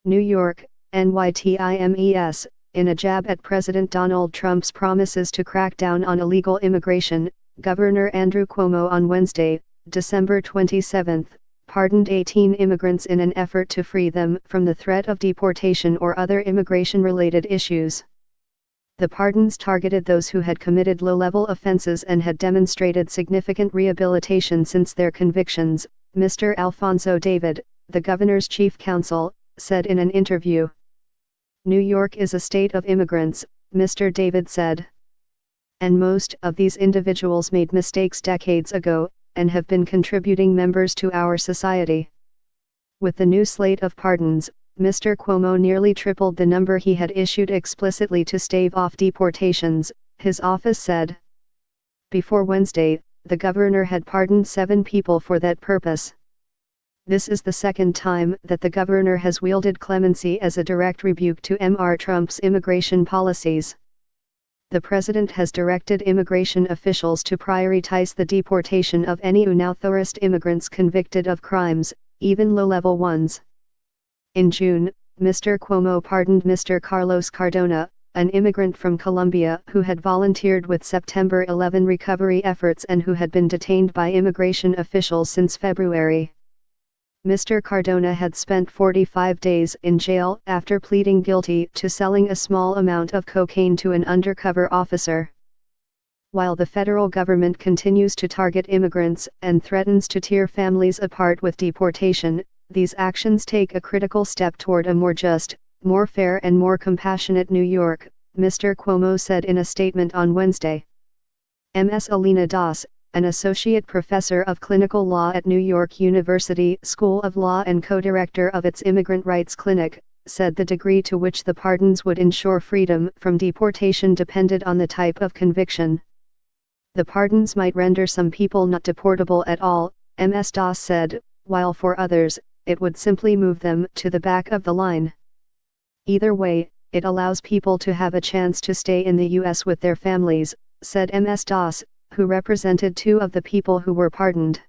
New York, NYTIMES, in a jab at President Donald Trump's promises to crack down on illegal immigration, Governor Andrew Cuomo on Wednesday, December 27, pardoned 18 immigrants in an effort to free them from the threat of deportation or other immigration-related issues. The pardons targeted those who had committed low-level offenses and had demonstrated significant rehabilitation since their convictions, Mr. Alphonso David, the governor's chief counsel, said in an interview. New York is a state of immigrants, Mr. David said. And most of these individuals made mistakes decades ago, and have been contributing members to our society. With the new slate of pardons, Mr. Cuomo nearly tripled the number he had issued explicitly to stave off deportations, his office said. Before Wednesday, the governor had pardoned 7 people for that purpose. This is the second time that the governor has wielded clemency as a direct rebuke to Mr. Trump's immigration policies. The president has directed immigration officials to prioritize the deportation of any unauthorized immigrants convicted of crimes, even low-level ones. In June, Mr. Cuomo pardoned Mr. Carlos Cardona, an immigrant from Colombia who had volunteered with September 11 recovery efforts and who had been detained by immigration officials since February. Mr. Cardona had spent 45 days in jail after pleading guilty to selling a small amount of cocaine to an undercover officer. While the federal government continues to target immigrants and threatens to tear families apart with deportation, these actions take a critical step toward a more just, more fair and more compassionate New York, Mr. Cuomo said in a statement on Wednesday. Ms. Alina Das, an associate professor of clinical law at New York University School of Law and co-director of its Immigrant Rights Clinic, said the degree to which the pardons would ensure freedom from deportation depended on the type of conviction. The pardons might render some people not deportable at all, Ms. Das said, while for others, it would simply move them to the back of the line. Either way, it allows people to have a chance to stay in the U.S. with their families, said Ms. Das, who represented 2 of the people who were pardoned.